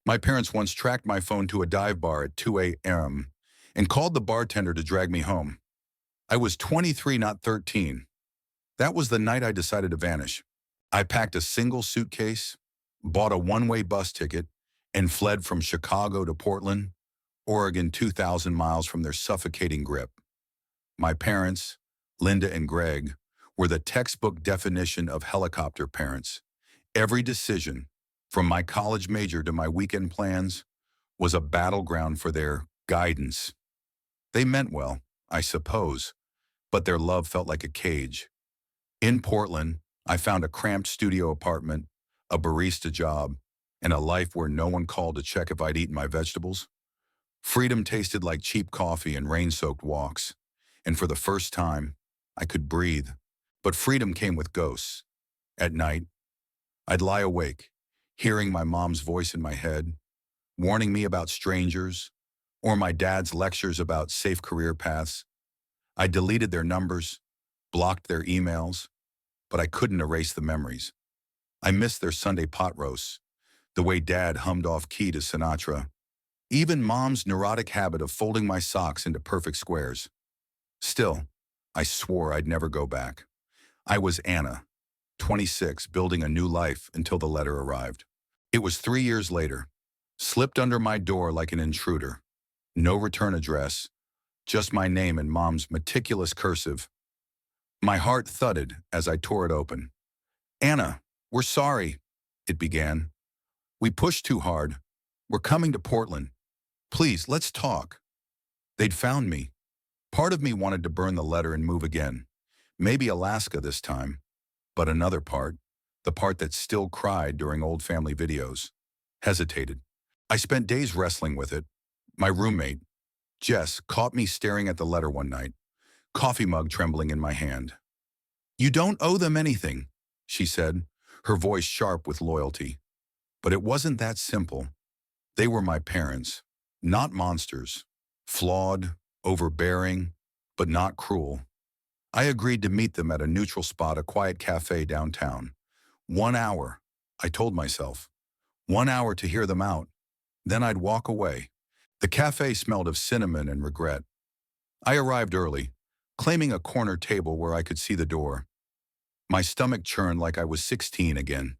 My parents once tracked my phone to a dive bar at 2 a.m. and called the bartender to drag me home. I was 23, not 13. That was the night I decided to vanish. I packed a single suitcase, bought a one-way bus ticket, and fled from Chicago to Portland, Oregon, 2,000 miles from their suffocating grip. My parents, Linda and Greg, were the textbook definition of helicopter parents. Every decision, from my college major to my weekend plans, was a battleground for their guidance. They meant well, I suppose, but their love felt like a cage. In Portland, I found a cramped studio apartment, a barista job, and a life where no one called to check if I'd eaten my vegetables. Freedom tasted like cheap coffee and rain-soaked walks, and for the first time, I could breathe. But freedom came with ghosts. At night, I'd lie awake, hearing my mom's voice in my head, warning me about strangers, or my dad's lectures about safe career paths. I deleted their numbers, blocked their emails, but I couldn't erase the memories. I missed their Sunday pot roasts, the way Dad hummed off key to Sinatra, even Mom's neurotic habit of folding my socks into perfect squares. Still, I swore I'd never go back. I was Anna, 26, building a new life until the letter arrived. It was 3 years later, slipped under my door like an intruder. No return address, just my name in Mom's meticulous cursive. My heart thudded as I tore it open. "Anna, we're sorry," it began. "We pushed too hard. We're coming to Portland. Please, let's talk." They'd found me. Part of me wanted to burn the letter and move again. Maybe Alaska this time. But another part, the part that still cried during old family videos, hesitated. I spent days wrestling with it. My roommate, Jess, caught me staring at the letter one night, coffee mug trembling in my hand. "You don't owe them anything," she said, her voice sharp with loyalty. But it wasn't that simple. They were my parents, not monsters, flawed, overbearing, but not cruel. I agreed to meet them at a neutral spot, a quiet cafe downtown. 1 hour, I told myself. 1 hour to hear them out. Then I'd walk away. The cafe smelled of cinnamon and regret. I arrived early, claiming a corner table where I could see the door. My stomach churned like I was 16 again,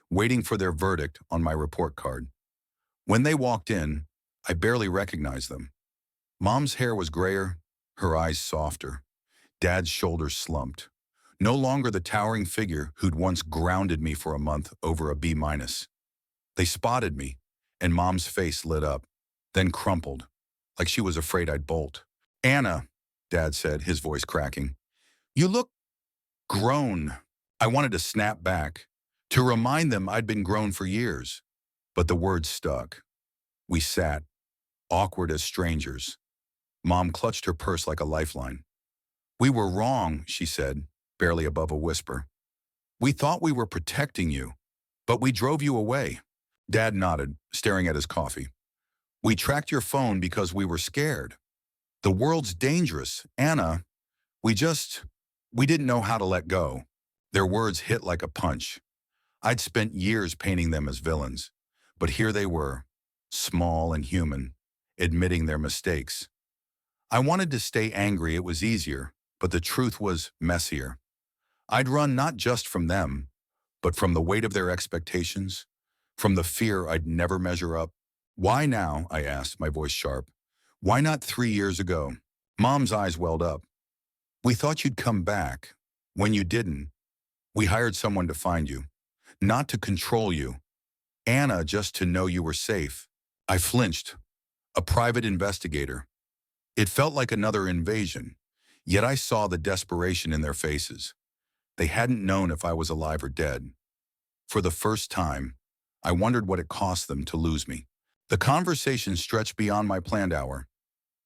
waiting for their verdict on my report card. When they walked in, I barely recognized them. Mom's hair was grayer, her eyes softer. Dad's shoulders slumped. No longer the towering figure who'd once grounded me for a month over a B-. They spotted me, and Mom's face lit up, then crumpled, like she was afraid I'd bolt. "Anna," Dad said, his voice cracking, "you look grown." I wanted to snap back, to remind them I'd been grown for years. But the words stuck. We sat, awkward as strangers. Mom clutched her purse like a lifeline. "We were wrong," she said, barely above a whisper. "We thought we were protecting you, but we drove you away." Dad nodded, staring at his coffee. "We tracked your phone because we were scared. The world's dangerous, Anna. We didn't know how to let go." Their words hit like a punch. I'd spent years painting them as villains, but here they were, small and human, admitting their mistakes. I wanted to stay angry, it was easier, but the truth was messier. I'd run not just from them, but from the weight of their expectations, from the fear I'd never measure up. "Why now?" I asked, my voice sharp. "Why not 3 years ago?" Mom's eyes welled up. "We thought you'd come back. When you didn't, we hired someone to find you. Not to control you. Anna, just to know you were safe." I flinched. A private investigator. It felt like another invasion, yet I saw the desperation in their faces. They hadn't known if I was alive or dead. For the first time, I wondered what it cost them to lose me. The conversation stretched beyond my planned hour.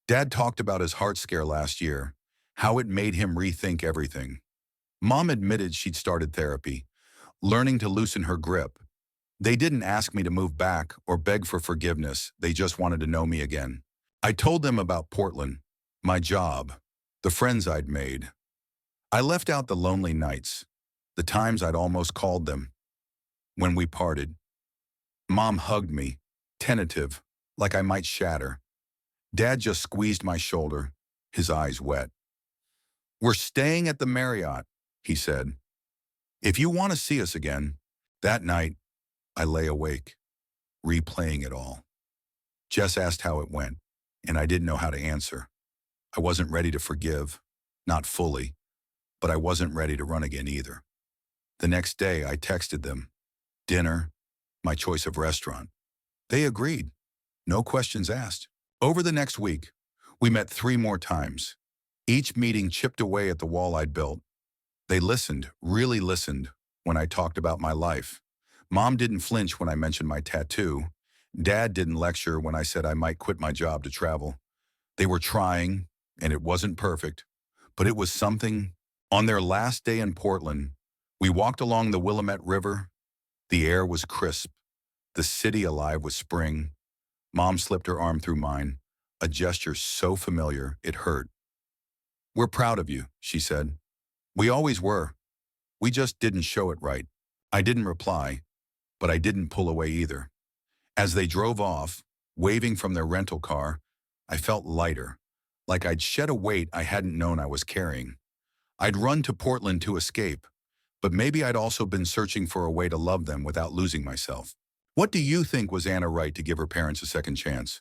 Dad talked about his heart scare last year, how it made him rethink everything. Mom admitted she'd started therapy, learning to loosen her grip. They didn't ask me to move back or beg for forgiveness, they just wanted to know me again. I told them about Portland, my job, the friends I'd made. I left out the lonely nights, the times I'd almost called them. When we parted, Mom hugged me, tentative, like I might shatter. Dad just squeezed my shoulder, his eyes wet. "We're staying at the Marriott," he said. "If you want to see us again." That night, I lay awake, replaying it all. Jess asked how it went, and I didn't know how to answer. I wasn't ready to forgive, not fully, but I wasn't ready to run again either. The next day, I texted them. Dinner, my choice of restaurant. They agreed. No questions asked. Over the next week, we met 3 more times. Each meeting chipped away at the wall I'd built. They listened, really listened, when I talked about my life. Mom didn't flinch when I mentioned my tattoo. Dad didn't lecture when I said I might quit my job to travel. They were trying, and it wasn't perfect, but it was something. On their last day in Portland, we walked along the Willamette River. The air was crisp, the city alive with spring. Mom slipped her arm through mine, a gesture so familiar it hurt. "We're proud of you," she said. "We always were. We just didn't show it right." I didn't reply, but I didn't pull away either. As they drove off, waving from their rental car, I felt lighter, like I'd shed a weight I hadn't known I was carrying. I'd run to Portland to escape, but maybe I'd also been searching for a way to love them without losing myself. What do you think? Was Anna right to give her parents a second chance?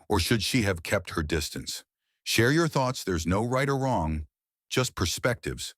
Or should she have kept her distance? Share your thoughts. There's no right or wrong, just perspectives.